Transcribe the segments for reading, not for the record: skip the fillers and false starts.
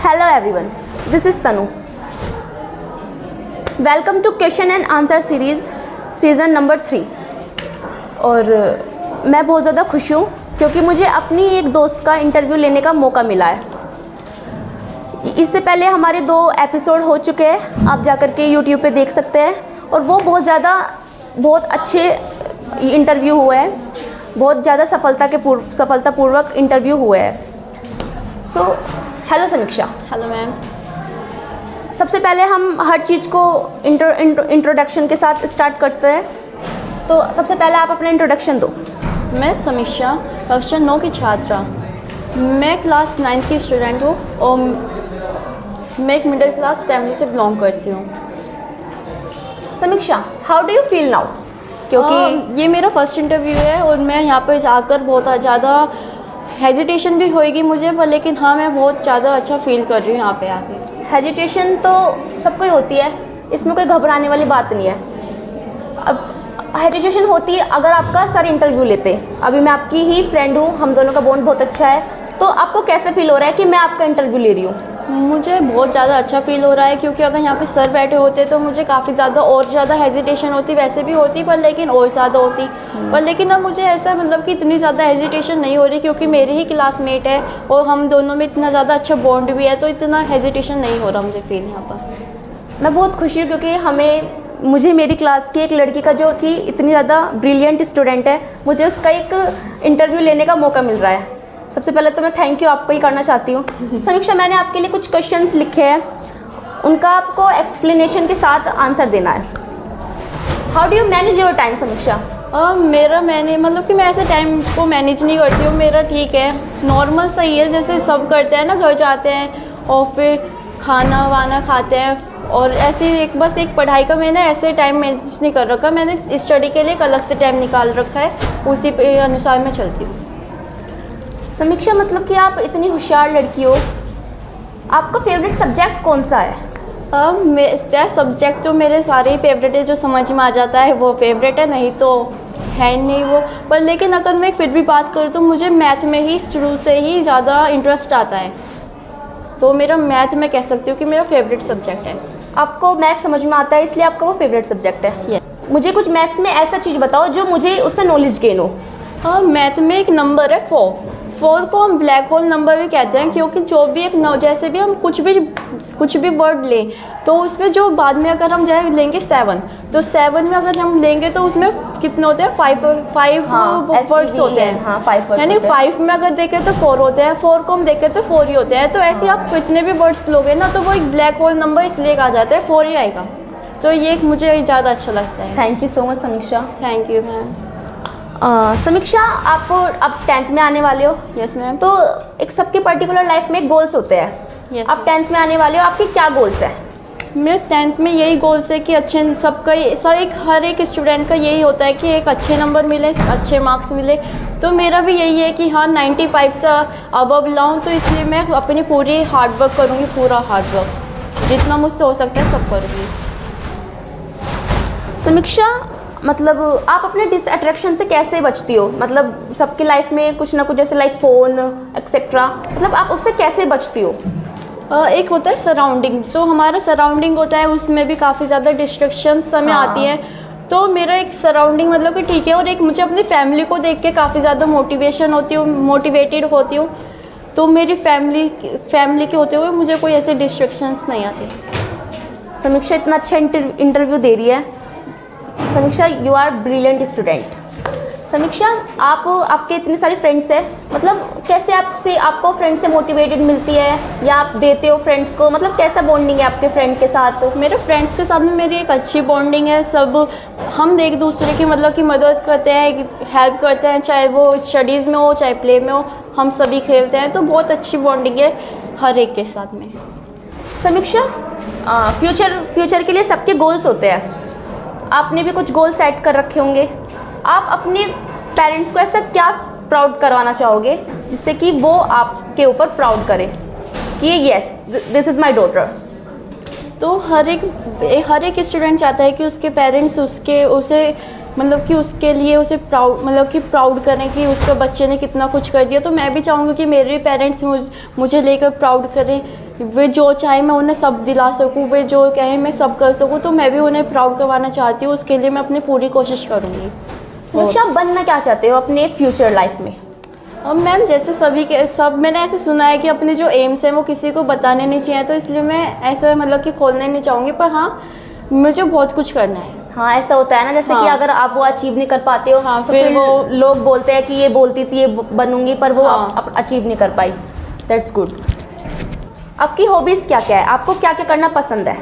Hello everyone, this is Tanu. Welcome to Question and Answer Series, season number 3. और मैं बहुत ज़्यादा खुश हूँ क्योंकि मुझे अपनी एक दोस्त का इंटरव्यू लेने का मौका मिला है. इससे पहले हमारे 2 एपिसोड हो चुके हैं, आप जाकर के YouTube पे देख सकते हैं. और वो बहुत अच्छे इंटरव्यू हुए हैं, बहुत ज़्यादा सफलतापूर्वक इंटरव्यू हुए हैं. सो हेलो समीक्षा. Hello ma'am. सबसे पहले हम हर चीज़ को इंट्रोडक्शन के साथ स्टार्ट करते हैं. तो सबसे पहले आप अपना इंट्रोडक्शन दो. मैं समीक्षा, कक्षा 9 की छात्रा. मैं क्लास 9 की स्टूडेंट हूँ और मैं एक मिडिल क्लास फैमिली से बिलोंग करती हूँ. समीक्षा, how do you feel now? क्योंकि ये मेरा फर्स्ट इंटरव्यू है और मैं यहाँ पर जाकर बहुत ज़्यादा हेजिटेशन भी होएगी मुझे, पर लेकिन हाँ मैं बहुत ज़्यादा अच्छा फील कर रही हूँ यहाँ पे आके. हेजिटेशन तो सबको ही होती है, इसमें कोई घबराने वाली बात नहीं है. अब हेजिटेशन होती है अगर आपका सर इंटरव्यू लेते. अभी मैं आपकी ही फ्रेंड हूँ, हम दोनों का बॉन्ड बहुत अच्छा है. तो आपको कैसे फील हो रहा है कि मैं आपका इंटरव्यू ले रही हूँ? मुझे बहुत ज़्यादा अच्छा फील हो रहा है क्योंकि अगर यहाँ पे सर बैठे होते तो मुझे काफ़ी ज़्यादा और ज़्यादा हेजिटेशन होती, वैसे भी होती पर लेकिन और ज़्यादा होती. पर लेकिन अब मुझे ऐसा मतलब कि इतनी ज़्यादा हेजिटेशन नहीं हो रही क्योंकि मेरी ही क्लासमेट है और हम दोनों में इतना ज़्यादा अच्छा बॉन्ड भी है, तो इतना हेजिटेशन नहीं हो रहा मुझे फील यहाँ पर. मैं बहुत खुशी हूँ क्योंकि मुझे मेरी क्लास की एक लड़की का जो कि इतनी ज़्यादा ब्रिलियंट स्टूडेंट है, मुझे उसका एक इंटरव्यू लेने का मौका मिल रहा है. सबसे पहले तो मैं थैंक यू आपको ही करना चाहती हूँ. समीक्षा, मैंने आपके लिए कुछ क्वेश्चंस लिखे हैं, उनका आपको एक्सप्लेनेशन के साथ आंसर देना है. How do you manage your time समीक्षा? मैंने मतलब कि मैं ऐसे टाइम को मैनेज नहीं करती हूँ. मेरा ठीक है, नॉर्मल सही है, जैसे सब करते हैं ना, घर जाते हैं और फिर खाना वाना खाते हैं और ऐसे बस एक पढ़ाई का मैंने ऐसे टाइम मैनेज नहीं कर रखा. मैंने स्टडी के लिए एक अलग से टाइम निकाल रखा है, उसी पे अनुसार मैं चलती हूँ. समीक्षा, मतलब कि आप इतनी होशियार लड़की हो, आपका फेवरेट सब्जेक्ट कौन सा है? सब्जेक्ट तो मेरे सारे ही फेवरेट है, जो समझ में आ जाता है वो फेवरेट है, नहीं तो है नहीं वो. पर लेकिन अगर मैं फिर भी बात करूँ तो मुझे मैथ में ही शुरू से ही ज़्यादा इंटरेस्ट आता है, तो मेरा मैथ मैं कह सकती हूँ कि मेरा फेवरेट सब्जेक्ट है. आपको मैथ समझ में आता है इसलिए आपका वो फेवरेट सब्जेक्ट है. yes. मुझे कुछ मैथ्स में ऐसा चीज़ बताओ जो मुझे उससे नॉलेज गेन हो. मैथ में एक नंबर है 4 को हम ब्लैक होल नंबर भी कहते हैं क्योंकि जो भी जैसे भी हम कुछ भी वर्ड लें तो उसमें जो बाद में अगर हम जाए लेंगे 7, तो 7 में अगर हम लेंगे तो उसमें कितने होते हैं 5 वर्ड्स होते हैं. हाँ, 5 वर्ड्स यानी 5 में अगर देखें तो 4 होते हैं, 4 को हम देखें तो 4 ही होते हैं. तो ऐसे आप कितने भी वर्ड्स लोगे ना तो वो एक ब्लैक होल नंबर इसलिए कहा जाता है, 4 ही आएगा. तो ये एक मुझे ज़्यादा अच्छा लगता है. थैंक यू सो मच समीक्षा. Thank you ma'am. समीक्षा, आप अब 10th में आने वाले हो. Yes ma'am. तो एक सबके पर्टिकुलर लाइफ में गोल्स होते हैं. यस. आप 10th में आने वाले हो, आपके क्या गोल्स हैं? मेरे 10th में यही गोल्स है कि हर एक स्टूडेंट का यही होता है कि एक अच्छे नंबर मिले, अच्छे मार्क्स मिले. तो मेरा भी यही है कि हाँ 95 से अबव लाऊं, तो इसलिए मैं अपनी पूरी हार्डवर्क करूँगी, पूरा हार्डवर्क जितना मुझसे हो सकता है सब करूँगी. समीक्षा, मतलब आप अपने डिसअट्रैक्शन से कैसे बचती हो? मतलब सबकी लाइफ में कुछ ना कुछ, जैसे लाइक फ़ोन एक्सेट्रा, मतलब आप उससे कैसे बचती हो? एक होता है सराउंडिंग, जो हमारा सराउंडिंग होता है उसमें भी काफ़ी ज़्यादा डिस्ट्रैक्शंस हमें आती हैं. तो मेरा एक सराउंडिंग मतलब कि ठीक है, और एक मुझे अपनी फैमिली को देख के काफ़ी ज़्यादा मोटिवेटेड होती हूँ. तो मेरी फैमिली के होते हुए मुझे कोई ऐसे डिस्ट्रैक्शंस नहीं आते. समीक्षा इतना अच्छा इंटरव्यू दे रही है. समीक्षा, यू आर ब्रिलियंट स्टूडेंट. समीक्षा, आपके इतने सारे फ्रेंड्स हैं, मतलब कैसे आपको फ्रेंड से मोटिवेटेड मिलती है या आप देते हो फ्रेंड्स को? मतलब कैसा बॉन्डिंग है आपके फ्रेंड के साथ? मेरे फ्रेंड्स के साथ में मेरी एक अच्छी बॉन्डिंग है. सब हम एक दूसरे की मतलब कि मदद करते हैं, हेल्प करते हैं, चाहे वो स्टडीज़ में हो चाहे प्ले में हो, हम सभी खेलते हैं. तो बहुत अच्छी बॉन्डिंग है हर एक के साथ में. समीक्षा, फ्यूचर के लिए सबके गोल्स होते हैं. आपने भी कुछ गोल सेट कर रखे होंगे. आप अपने पेरेंट्स को ऐसा क्या प्राउड करवाना चाहोगे जिससे कि वो आपके ऊपर प्राउड करें कि yes, this is my daughter? तो हर एक स्टूडेंट चाहता है कि उसके पेरेंट्स उसे मतलब कि उसके लिए उसे प्राउड करें कि उसके बच्चे ने कितना कुछ कर दिया. तो मैं भी चाहूँगी कि मेरे पेरेंट्स मुझे लेकर प्राउड करें वे जो चाहे मैं उन्हें सब दिला सकूँ, वे जो कहे मैं सब कर सकूँ, तो मैं भी उन्हें प्राउड करवाना चाहती हूँ। उसके लिए मैं अपनी पूरी कोशिश करूँगी। समीक्षा, आप बनना क्या चाहते हो अपने फ्यूचर लाइफ में? अब मैम जैसे सभी के सब मैंने ऐसे सुना है कि अपने जो एम्स हैं वो किसी को बताने नहीं चाहिए, तो इसलिए मैं ऐसा मतलब कि खोलने नहीं चाहूँगी। पर हाँ, मुझे बहुत कुछ करना है। हाँ, ऐसा होता है ना, जैसे हाँ। कि अगर आप वो अचीव नहीं कर पाते हो, हाँ, तो फिर फिर वो लोग बोलते हैं कि ये बोलती थी ये बनूंगी, पर वो हाँ। अचीव नहीं कर पाई। That's good. आपकी हॉबीज़ क्या क्या है? आपको क्या क्या करना पसंद है?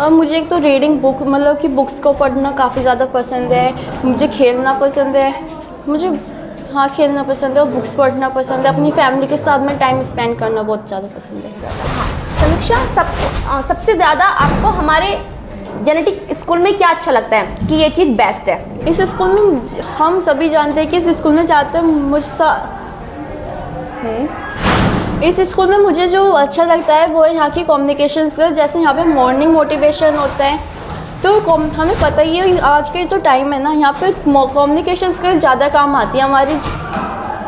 और मुझे एक तो रीडिंग बुक मतलब कि बुक्स को पढ़ना काफ़ी ज़्यादा पसंद है। मुझे खेलना पसंद है, मुझे हाँ खेलना पसंद है और बुक्स पढ़ना पसंद है। अपनी फैमिली के साथ में टाइम स्पेंड करना बहुत ज़्यादा पसंद है। समीक्षा, सबसे ज़्यादा आपको हमारे जेनेटिक स्कूल में क्या अच्छा लगता है कि ये चीज़ बेस्ट है? इस स्कूल में हम सभी जानते हैं कि इस स्कूल में जाते हैं इस स्कूल में मुझे जो अच्छा लगता है वो है यहाँ की कम्युनिकेशन स्किल्स। जैसे यहाँ पे मॉर्निंग मोटिवेशन होता है, तो हमें पता ही है आज के जो टाइम है ना, यहाँ पे कम्युनिकेशन स्किल्स ज़्यादा काम आती है। हमारी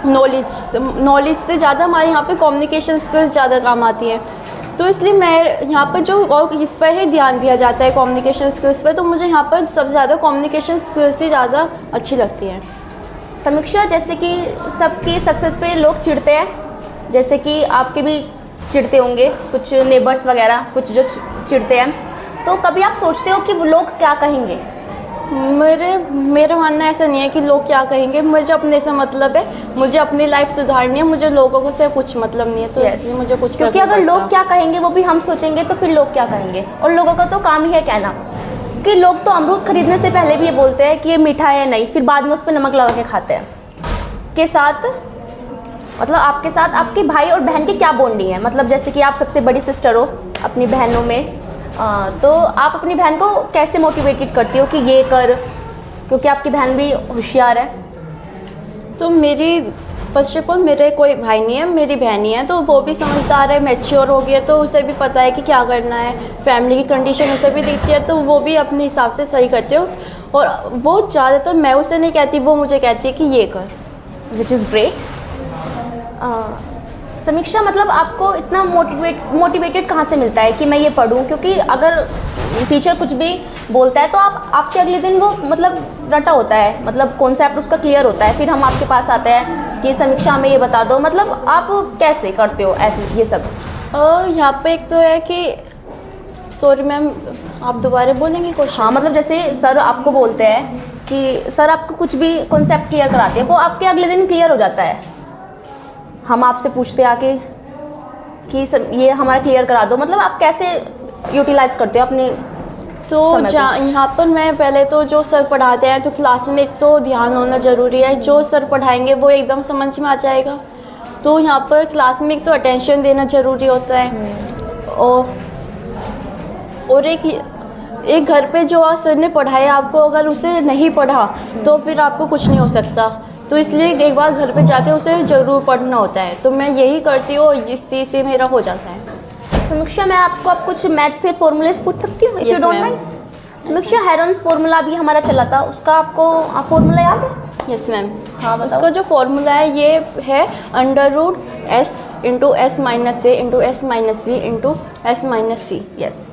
नॉलेज से ज़्यादा हमारे यहाँ पे कम्युनिकेशन स्किल्स ज़्यादा काम आती है। तो इसलिए मैं यहाँ पर जो और इस पर ही ध्यान दिया जाता है कम्युनिकेशन स्किल्स पर, तो मुझे यहाँ पर सबसे ज़्यादा कम्युनिकेशन स्किल्स ही ज़्यादा अच्छी लगती है। समीक्षा, जैसे कि सबकी सक्सेस पे लोग चिढ़ते हैं, जैसे कि आपके भी चिढ़ते होंगे, कुछ नेबर्स वगैरह कुछ जो चिढ़ते हैं, तो कभी आप सोचते हो कि वो लोग क्या कहेंगे? मेरा मानना ऐसा नहीं है कि लोग क्या कहेंगे। मुझे अपने से मतलब है, मुझे अपनी लाइफ सुधारनी है, मुझे लोगों से कुछ मतलब नहीं है। तो इसलिए मुझे कुछ क्योंकि अगर लोग क्या कहेंगे वो भी हम सोचेंगे तो फिर लोग क्या कहेंगे, और लोगों का तो काम ही है कहना कि लोग तो अमरूद खरीदने से पहले भी ये बोलते हैं कि ये मीठा है नहीं, फिर बाद में उस पर नमक लगा के खाते हैं। के साथ मतलब आपके साथ आपके भाई और बहन की क्या बॉन्डिंग है? मतलब जैसे कि आप सबसे बड़ी सिस्टर हो अपनी बहनों में, तो आप अपनी बहन को कैसे मोटिवेटेड करती हो कि ये कर, क्योंकि आपकी बहन भी होशियार है? तो मेरी फर्स्ट ऑफ ऑल मेरे कोई भाई नहीं है, मेरी बहन ही है, तो वो भी समझदार है, मैच्योर हो गई है, तो उसे भी पता है कि क्या करना है। फैमिली की कंडीशन उसे भी दिखती है, तो वो भी अपने हिसाब से सही करती हो। और वो ज़्यादातर मैं उसे नहीं कहती, वो मुझे कहती है कि ये कर, विच इज़ ग्रेट। समीक्षा, मतलब आपको इतना मोटिवेटेड कहाँ से मिलता है कि मैं ये पढ़ूँ? क्योंकि अगर टीचर कुछ भी बोलता है तो आपके अगले दिन वो मतलब रटा होता है, मतलब कॉन्सेप्ट उसका क्लियर होता है, फिर हम आपके पास आते हैं कि समीक्षा हमें ये बता दो। मतलब आप कैसे करते हो ऐसे ये सब? यहाँ पे एक तो है कि सॉरी मैम, आप दोबारा बोलेंगे क्वेश्चन? हाँ, मतलब जैसे सर आपको बोलते हैं कि सर आपको कुछ भी कॉन्सेप्ट क्लियर कराते हैं, वो आपके अगले दिन क्लियर हो जाता है। हम आपसे पूछते आके कि सर ये हमारा क्लियर करा दो। मतलब आप कैसे यूटिलाइज करते हो अपने? तो यहाँ पर मैं पहले तो जो सर पढ़ाते हैं तो क्लास में एक तो ध्यान होना ज़रूरी है। जो सर पढ़ाएंगे वो एकदम समझ में आ जाएगा, तो यहाँ पर क्लास में एक तो अटेंशन देना ज़रूरी होता है। और एक घर पे जो सर ने पढ़ाया आपको अगर उसे नहीं पढ़ा तो फिर आपको कुछ नहीं हो सकता। तो इसलिए एक बार घर पे जाके उसे ज़रूर पढ़ना होता है। तो मैं यही करती हूँ, इसी से मेरा हो जाता है। समीक्षा, मैं आपको अब कुछ मैथ से फॉर्मूलेस पूछ सकती हूँ? If you don't mind. समीक्षा, हेरोन्स फार्मूला भी हमारा चला था, उसका आपको फार्मूला याद है? Yes ma'am. हाँ, उसका जो फॉर्मूला है ये है √s × s - a × s - v × s - c। Yes.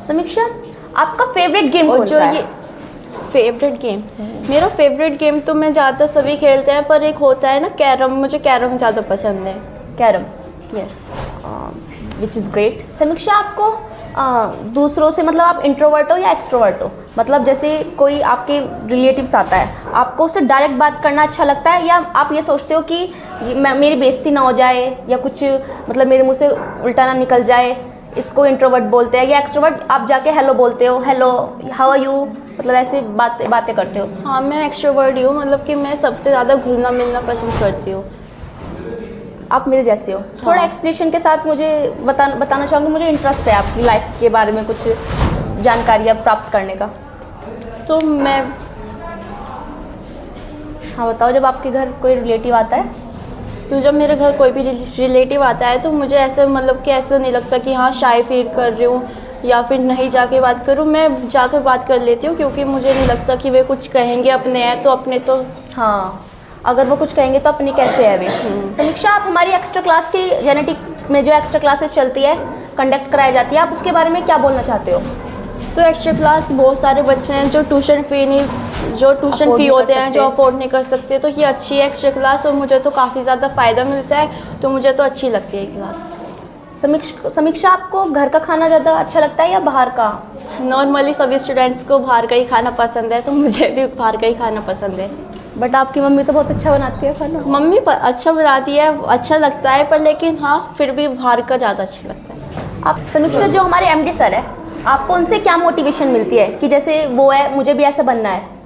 समीक्षा, आपका फेवरेट गेम कौन सा है? फेवरेट गेम, मेरा फेवरेट गेम तो मैं ज़्यादातर सभी खेलते हैं, पर एक होता है ना कैरम, मुझे कैरम ज़्यादा पसंद है। Carrom? Yes. Which is great. समीक्षा, आपको दूसरों से मतलब आप इंट्रोवर्ट हो या एक्सट्रोवर्ट हो? मतलब जैसे कोई आपके रिलेटिव्स आता है, आपको उससे डायरेक्ट बात करना अच्छा लगता है, या आप ये सोचते हो कि मेरी बेइज्जती ना हो जाए या कुछ मतलब मेरे मुंह से उल्टा ना निकल जाए, इसको इंट्रोवर्ट बोलते हैं? या एक्सट्रोवर्ट आप जाके हेलो बोलते हो, हेलो हाउ आर यू, मतलब ऐसे बातें करते हो? हाँ, मैं एक्सट्रोवर्ट ही हूँ, मतलब कि मैं सबसे ज़्यादा घुलना मिलना पसंद करती हूँ। आप मेरे जैसे हो। थोड़ा एक्सप्लेनेशन के साथ मुझे बताना चाहूँगी, मुझे इंटरेस्ट है आपकी लाइफ के बारे में कुछ जानकारियाँ प्राप्त करने का। तो मैं हाँ बताओ। जब आपके घर कोई रिलेटिव आता है, तो जब मेरे घर कोई भी रिलेटिव आता है तो मुझे ऐसे मतलब कि ऐसा नहीं लगता कि हाँ शाय फील कर रही हूँ या फिर नहीं जाके बात करूँ। मैं जाकर बात कर लेती हूँ, क्योंकि मुझे नहीं लगता कि वे कुछ कहेंगे। अपने हैं तो अपने तो हाँ, अगर वो कुछ कहेंगे तो अपनी कैसे है वे। समीक्षा, आप हमारी एक्स्ट्रा क्लास की जेनेटिक में जो एक्स्ट्रा क्लासेस चलती है, कंडक्ट कराई जाती है, आप उसके बारे में क्या बोलना चाहते हो? तो एक्स्ट्रा क्लास बहुत सारे बच्चे हैं जो ट्यूशन फ़ी होते हैं, जो अफोर्ड नहीं कर सकते, तो ये अच्छी है एक्स्ट्रा क्लास और मुझे तो काफ़ी ज़्यादा फ़ायदा मिलता है, तो मुझे तो अच्छी लगती है ये क्लास। समीक्षा, आपको घर का खाना ज़्यादा अच्छा लगता है या बाहर का? नॉर्मली सभी स्टूडेंट्स को बाहर का ही खाना पसंद है, तो मुझे भी बाहर का ही खाना पसंद है। बट आपकी मम्मी तो बहुत अच्छा बनाती है खाना। मम्मी अच्छा बनाती है, अच्छा लगता है, पर लेकिन हाँ फिर भी बाहर का ज़्यादा अच्छा लगता है। आप समीक्षा, जो हमारे एमडी सर है, आपको उनसे क्या मोटिवेशन मिलती है कि जैसे वो है, मुझे भी ऐसा बनना है?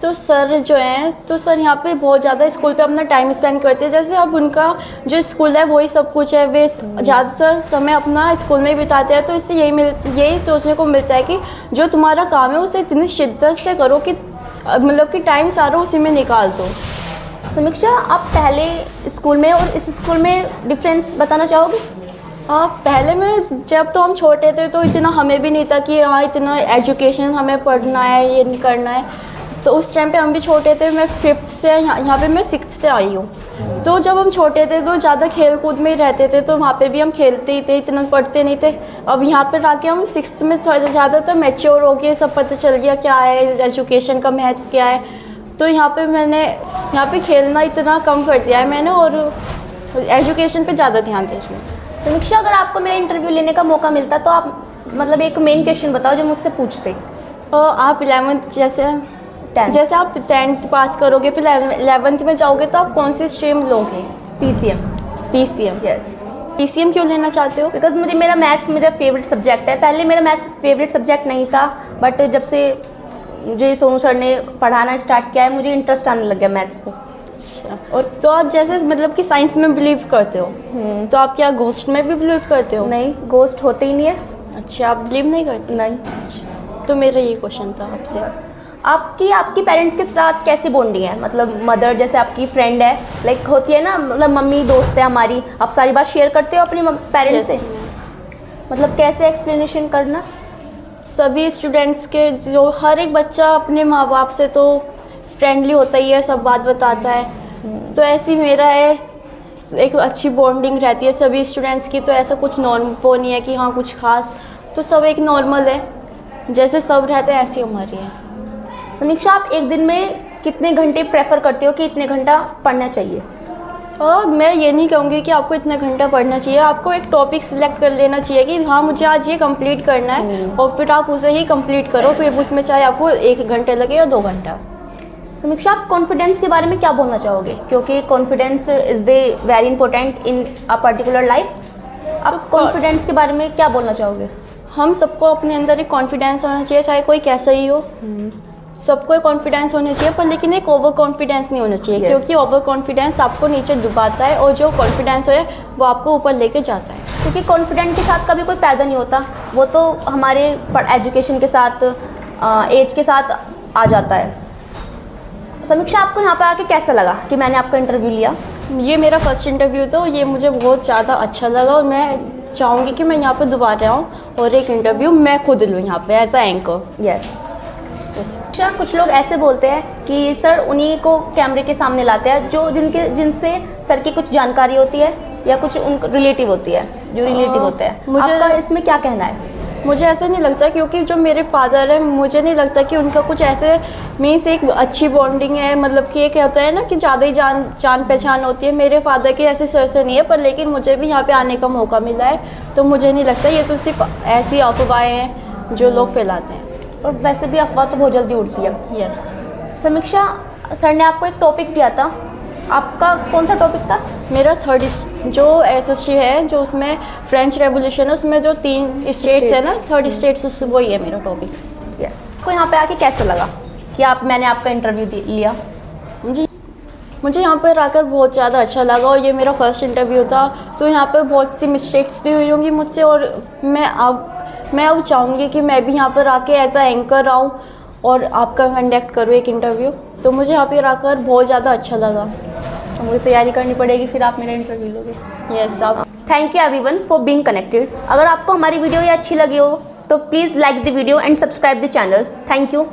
तो सर जो हैं, तो सर यहाँ पे बहुत ज़्यादा स्कूल पे अपना टाइम स्पेंड करते हैं। जैसे अब उनका जो स्कूल है वही सब कुछ है, वे ज़्यादातर समय अपना स्कूल में ही बिताते हैं, तो इससे यही सोचने को मिलता है कि जो तुम्हारा काम है उसे इतनी शिद्दत से करो कि मतलब कि टाइम सारा उसी में निकाल दो। समीक्षा, आप पहले स्कूल में और इस स्कूल में डिफरेंस बताना चाहोगे? पहले में जब तो हम छोटे थे तो इतना हमें भी नहीं था कि हाँ इतना एजुकेशन हमें पढ़ना है, ये नहीं करना है, तो उस टाइम पे हम भी छोटे थे। मैं 5th से यहाँ पे मैं 6th से आई हूँ। तो जब हम छोटे थे तो ज़्यादा खेल कूद में ही रहते थे, तो वहाँ पे भी हम खेलते ही थे, इतना पढ़ते नहीं थे। अब यहाँ पर आके हम 6th में थोड़ा ज़्यादातर मैच्योर हो गए, सब पता चल गया क्या है एजुकेशन का महत्व क्या है। तो यहाँ पे खेलना इतना कम कर दिया है मैंने और एजुकेशन पर ज़्यादा ध्यान दे रही हूँ। समीक्षा, अगर आपको मेरा इंटरव्यू लेने का मौका मिलता तो आप मतलब एक मेन क्वेश्चन बताओ जो मुझसे पूछते। आप 11th जैसे आप 10th पास करोगे, फिर 11th में जाओगे तो आप कौन सी स्ट्रीम लोगे? PCM। यस। PCM क्यों लेना चाहते हो? बिकॉज मेरा मैथ्स मेरा फेवरेट सब्जेक्ट है। पहले मेरा मैथ्स फेवरेट सब्जेक्ट नहीं था, बट जब से मुझे सोनू सर ने पढ़ाना स्टार्ट किया है, मुझे इंटरेस्ट आने लग गया मैथ्स पे। और तो आप जैसे मतलब कि साइंस में बिलीव करते हो, तो आप क्या घोस्ट में भी बिलीव करते हो? नहीं, घोस्ट होते ही नहीं है। अच्छा, आप बिलीव नहीं करते? नहीं। तो मेरा ये क्वेश्चन था आपसे। आपकी पेरेंट्स के साथ कैसी बॉन्डिंग है? मतलब मदर जैसे आपकी फ्रेंड है, लाइक होती है ना, मतलब मम्मी दोस्त है हमारी, आप सारी बात शेयर करते हो अपनी पेरेंट्स से? मतलब कैसे एक्सप्लेनेशन करना? सभी स्टूडेंट्स के जो हर एक बच्चा अपने माँ बाप से तो फ्रेंडली होता ही है, सब बात बताता है, तो ऐसी मेरा है, एक अच्छी बॉन्डिंग रहती है सभी स्टूडेंट्स की। तो ऐसा कुछ वो नहीं है कि हाँ कुछ खास, तो सब एक नॉर्मल है, जैसे सब रहते हैं ऐसी हमारी है। समीक्षा, आप एक दिन में कितने घंटे प्रेफर करते हो कि इतने घंटा पढ़ना चाहिए? और मैं ये नहीं कहूँगी कि आपको इतना घंटा पढ़ना चाहिए, आपको एक टॉपिक सिलेक्ट कर लेना चाहिए कि हाँ मुझे आज ये कंप्लीट करना है, और फिर आप उसे ही कंप्लीट करो, फिर उसमें चाहे आपको 1 घंटे लगे या 2 घंटा। समीक्षा, आप कॉन्फिडेंस के बारे में क्या बोलना चाहोगे? क्योंकि confidence is the very important in a particular life. आप कॉन्फिडेंस के बारे में क्या बोलना चाहोगे? हम सबको अपने अंदर एक कॉन्फिडेंस होना चाहिए, चाहे कोई कैसा ही हो, सबको एक कॉन्फिडेंस होना चाहिए, पर लेकिन एक ओवर कॉन्फिडेंस नहीं होना चाहिए। क्योंकि ओवर कॉन्फिडेंस आपको नीचे डुबाता है और जो कॉन्फिडेंस है वो आपको ऊपर लेके जाता है। क्योंकि कॉन्फिडेंट के साथ कभी कोई पैदा नहीं होता, वो तो हमारे एजुकेशन के साथ, एज के साथ आ जाता है। समीक्षा, आपको यहाँ पर आके कैसा लगा कि मैंने आपका इंटरव्यू लिया? ये मेरा फर्स्ट इंटरव्यू था, ये मुझे बहुत ज़्यादा अच्छा लगा और मैं चाहूँगी कि मैं यहाँ पर दोबारा आऊँ और एक इंटरव्यू मैं खुद लूँ यहाँ पे एज अ एंकर। यस। अच्छा, कुछ लोग ऐसे बोलते हैं कि सर उन्हीं को कैमरे के सामने लाते हैं जिनसे सर की कुछ जानकारी होती है या कुछ उन रिलेटिव होती है, जो रिलेटिव होते हैं। आपका इसमें क्या कहना है? मुझे ऐसा नहीं लगता, क्योंकि जो मेरे फादर हैं मुझे नहीं लगता कि उनका कुछ ऐसे मीन्स एक अच्छी बॉन्डिंग है, मतलब कि एक होता है ना कि ज़्यादा ही जान पहचान होती है। मेरे फादर के ऐसे सर से नहीं है, पर लेकिन मुझे भी यहाँ पे आने का मौका मिला है, तो मुझे नहीं लगता ये तो सिर्फ ऐसी अफवाहें हैं जो लोग फैलाते हैं। और वैसे भी अफवाह तो बहुत जल्दी उड़ती है। यस। समीक्षा, सर ने आपको एक टॉपिक दिया था, आपका कौन सा टॉपिक था? मेरा 3rd जो SST है, जो उसमें फ्रेंच रेवोल्यूशन है, उसमें जो 3 स्टेट्स है ना, 3rd स्टेट्स, उससे वही है मेरा टॉपिक। यस। आपको यहाँ पे आके कैसा लगा कि मैंने आपका इंटरव्यू लिया? मुझे यहाँ पर आकर बहुत ज़्यादा अच्छा लगा और ये मेरा फर्स्ट इंटरव्यू था, तो यहाँ पर बहुत सी मिस्टेक्स भी हुई होंगी मुझसे, और मैं अब चाहूँगी कि मैं भी यहाँ पर आके एज अ एंकर आऊँ और आपका कंडक्ट करूँ एक इंटरव्यू। तो मुझे यहाँ पर आकर बहुत ज़्यादा अच्छा लगा। तो मुझे तैयारी करनी पड़ेगी, फिर आप मेरा इंटरव्यू लोगे। यस। आप thank you everyone for being connected. अगर आपको हमारी वीडियो ये अच्छी लगी हो तो please like the video and subscribe the channel. Thank you.